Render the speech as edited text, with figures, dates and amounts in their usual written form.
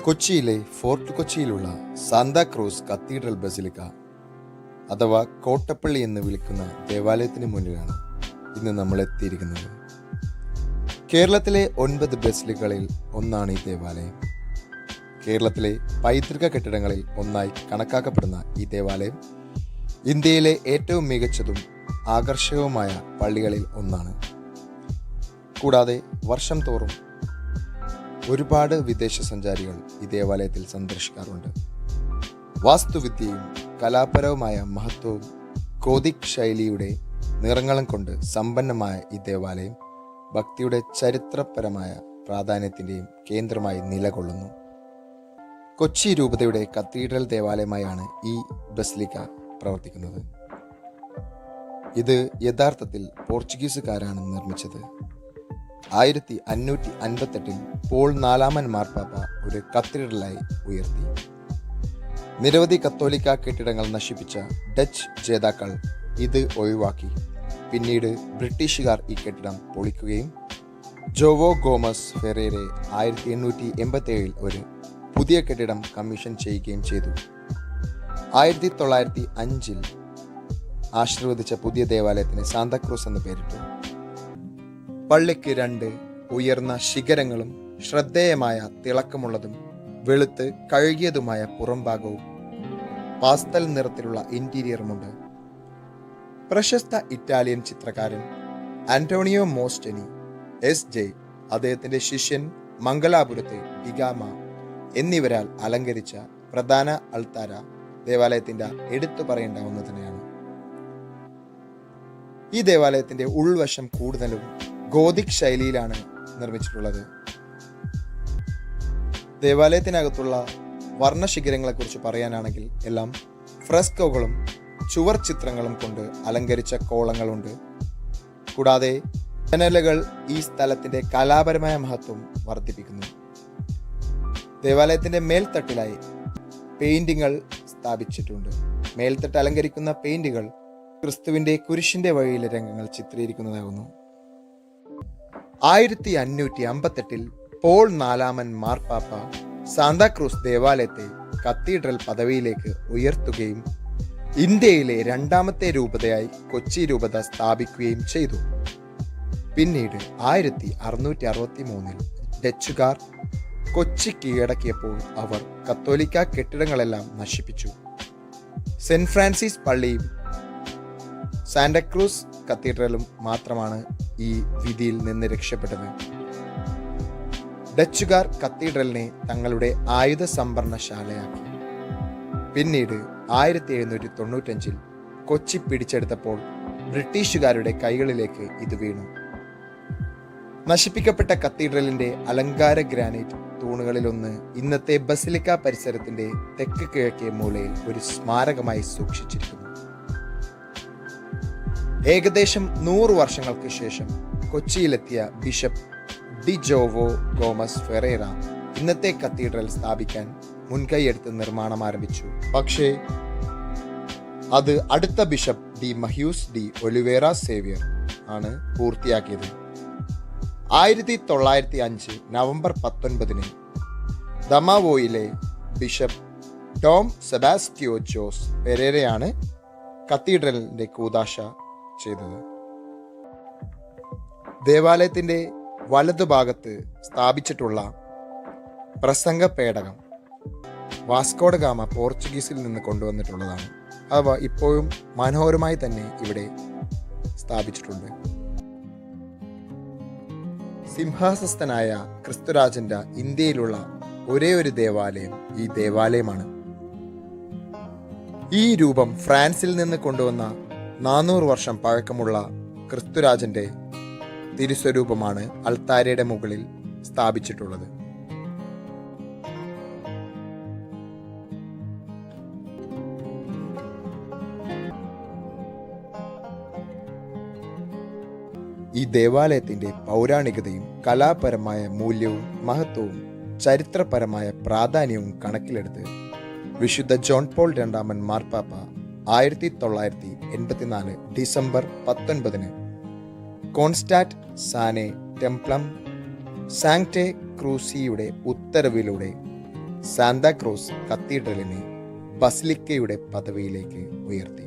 കൊച്ചിയിലെ fort കൊച്ചിയിലുള്ള Santa Cruz cathedral basilica അഥവാ കോട്ടപ്പള്ളി എന്ന് വിളിക്കുന്ന ദേവാലയത്തിന് മുന്നിലാണ് ഇന്ന് നമ്മൾ എത്തിയിരിക്കുന്നത്. കേരളത്തിലെ 9 ബസിലിക്കകളിൽ ഒന്നാണ് ഈ ദേവാലയം. കേരളത്തിലെ പൈതൃക കെട്ടിടങ്ങളിൽ ഒന്നായി കണക്കാക്കപ്പെടുന്ന ഈ ദേവാലയം ഇന്ത്യയിലെ ഏറ്റവും മികച്ചതും ആകർഷകവുമായ പള്ളികളിൽ ഒന്നാണ്. കൂടാതെ വർഷം തോറും ഒരുപാട് വിദേശ സഞ്ചാരികൾ ഈ ദേവാലയത്തിൽ സന്ദർശിക്കാറുണ്ട്. വാസ്തുവിദ്യയും കലാപരവുമായ മഹത്വവും ഗോതിക് ശൈലിയുടെ നിറങ്ങളും കൊണ്ട് സമ്പന്നമായ ഈ ദേവാലയം ഭക്തിയുടെ ചരിത്രപരമായ പ്രാധാന്യത്തിൻ്റെയും കേന്ദ്രമായി നിലകൊള്ളുന്നു. കൊച്ചി രൂപതയുടെ കത്തീഡ്രൽ ദേവാലയമായാണ് ഈ ബസിലിക്ക പ്രവർത്തിക്കുന്നത്. ഇത് യഥാർത്ഥത്തിൽ പോർച്ചുഗീസുകാരാണ് നിർമ്മിച്ചത്. 1558 പോൾ 4 മാർപ്പാപ്പ ഒരു കത്തീഡ്രലായി ഉയർത്തി. നിരവധി കത്തോലിക്ക കെട്ടിടങ്ങൾ നശിപ്പിച്ച ഡച്ച് ജേതാക്കൾ ഇത് ഒഴിവാക്കി. പിന്നീട് ബ്രിട്ടീഷുകാർ ഈ കെട്ടിടം പൊളിക്കുകയും ജോവോ ഗോമസ് ഫെറേറെ 1887 ഒരു പുതിയ കെട്ടിടം കമ്മീഷൻ ചെയ്യുകയും ചെയ്തു. 1905 ആശീർവദിച്ച പുതിയ ദേവാലയത്തിന് സാന്താക്രൂസ് എന്ന് പേരിട്ടു. പള്ളിക്ക് 2 ഉയർന്ന ശിഖരങ്ങളും ശ്രദ്ധേയമായ തിളക്കമുള്ളതും വെളുത്ത് കഴുകിയതുമായ പുറംഭാഗവും പാസ്റ്റൽ നിറത്തിലുള്ള ഇന്റീരിയറുമുണ്ട്. പ്രശസ്ത ഇറ്റാലിയൻ ചിത്രകാരൻ ആന്റോണിയോ മോസ്റ്റനി SJ, അദ്ദേഹത്തിന്റെ ശിഷ്യൻ മംഗലാപുരത്തെ ഡിഗാമ എന്നിവരാൽ അലങ്കരിച്ച പ്രധാന അൾത്താര ദേവാലയത്തിന്റെ എടുത്തു പറയേണ്ട ഒന്ന് തന്നെയാണ്. ഈ ദേവാലയത്തിന്റെ ഉൾവശം കൂടുതലും ഗോതിക് ശൈലിയിലാണ് നിർമ്മിച്ചിട്ടുള്ളത്. ദേവാലയത്തിനകത്തുള്ള വർണ്ണശിഖരങ്ങളെ കുറിച്ച് പറയാനാണെങ്കിൽ എല്ലാം ഫ്രെസ്കോകളും ചുവർ ചിത്രങ്ങളും കൊണ്ട് അലങ്കരിച്ച കോളങ്ങളുണ്ട്. കൂടാതെ ജനലുകൾ ഈ സ്ഥലത്തിന്റെ കലാപരമായ മഹത്വം വർദ്ധിപ്പിക്കുന്നു. ദേവാലയത്തിന്റെ മേൽത്തട്ടിലായി പെയിന്റിങ്ങൾ സ്ഥാപിച്ചിട്ടുണ്ട്. മേൽത്തട്ട് അലങ്കരിക്കുന്ന പെയിന്റുകൾ ക്രിസ്തുവിന്റെ കുരിശിന്റെ വഴിയിലെ രംഗങ്ങൾ ചിത്രീകരിക്കുന്നതാകുന്നു. 1558 പോൾ 4 മാർപ്പാപ്പ സാന്താക്രൂസ് ദേവാലയത്തെ കത്തീഡ്രൽ പദവിയിലേക്ക് ഉയർത്തുകയും ഇന്ത്യയിലെ 2ാമത്തെ രൂപതയായി കൊച്ചി രൂപത സ്ഥാപിക്കുകയും ചെയ്തു. പിന്നീട് 1663 ഡച്ചുകാർ കൊച്ചി കീഴടക്കിയപ്പോൾ അവർ കത്തോലിക്ക കെട്ടിടങ്ങളെല്ലാം നശിപ്പിച്ചു. സെന്റ് ഫ്രാൻസിസ് പള്ളിയും സാന്താക്രൂസ് കത്തീഡ്രലും മാത്രമാണ് ഈ വിധിയിൽ നിന്ന് രക്ഷപ്പെട്ടത്. ഡച്ചുകാർ കത്തീഡ്രലിനെ തങ്ങളുടെ ആയുധ സംഭരണശാലയാക്കി. പിന്നീട് 1795 കൊച്ചി പിടിച്ചെടുത്തപ്പോൾ ബ്രിട്ടീഷുകാരുടെ കൈകളിലേക്ക് ഇത് വീണു. നശിപ്പിക്കപ്പെട്ട കത്തീഡ്രലിന്റെ അലങ്കാര ഗ്രാനൈറ്റ് തൂണുകളിലൊന്ന് ഇന്നത്തെ ബസിലിക്ക പരിസരത്തിന്റെ തെക്ക് കിഴക്കേ മൂലയിൽ ഒരു സ്മാരകമായി സൂക്ഷിച്ചിരിക്കുന്നു. ഏകദേശം 100 വർഷങ്ങൾക്ക് ശേഷം കൊച്ചിയിലെത്തിയ bishop de Joao Gomes Ferreira ഇന്നത്തെ കത്തീഡ്രൽ സ്ഥാപിക്കാൻ മുൻകൈയെടുത്ത് നിർമ്മാണം ആരംഭിച്ചു. പക്ഷേ അത് അടുത്ത bishop de Mateus de Oliveira Xavier ആണ് പൂർത്തിയാക്കിയത്. 1905 നവംബർ 19 ദമാവോയിലെ ബിഷപ്പ് ഡോം സെബാസ്റ്റ്യോ ജോസ് പെരേരയാണ് കത്തീഡ്രലിന്റെ കൂദാശ ചെയ്തത്. ദേവാലയത്തിന്റെ വലതുഭാഗത്ത് സ്ഥാപിച്ചിട്ടുള്ള പ്രസംഗ പേടകം വാസ്കോഡ ഗാമ പോർച്ചുഗീസിൽ നിന്ന് കൊണ്ടുവന്നിട്ടുള്ളതാണ്. അവ ഇപ്പോഴും മനോഹരമായി തന്നെ ഇവിടെ സ്ഥാപിച്ചിട്ടുണ്ട്. സിംഹാസനസ്ഥനായ ക്രിസ്തുരാജന്റെ ഇന്ത്യയിലുള്ള ഒരേ ഒരു ദേവാലയം ഈ ദേവാലയമാണ്. ഈ രൂപം ഫ്രാൻസിൽ നിന്ന് കൊണ്ടുവന്ന 400 വർഷം പഴക്കമുള്ള ക്രിസ്തുരാജന്റെ തിരുസ്വരൂപമാണ് അൾത്താരയുടെ മുകളിൽ സ്ഥാപിച്ചിട്ടുള്ളത്. ഈ ദേവാലയത്തിന്റെ പൗരാണികതയും കലാപരമായ മൂല്യവും മഹത്വവും ചരിത്രപരമായ പ്രാധാന്യവും കണക്കിലെടുത്ത് വിശുദ്ധ ജോൺ പോൾ 2 മാർപ്പാപ്പ 1984 ഡിസംബർ 19 കോൺസ്റ്റാറ്റ് സാനെ ടെംപ്ലം സാങ്ക്ടെ ക്രൂസിയുടെ ഉത്തരവിലൂടെ സാന്താക്രൂസ് കത്തീഡ്രലിനെ ബസിലിക്കയുടെ പദവിയിലേക്ക് ഉയർത്തി.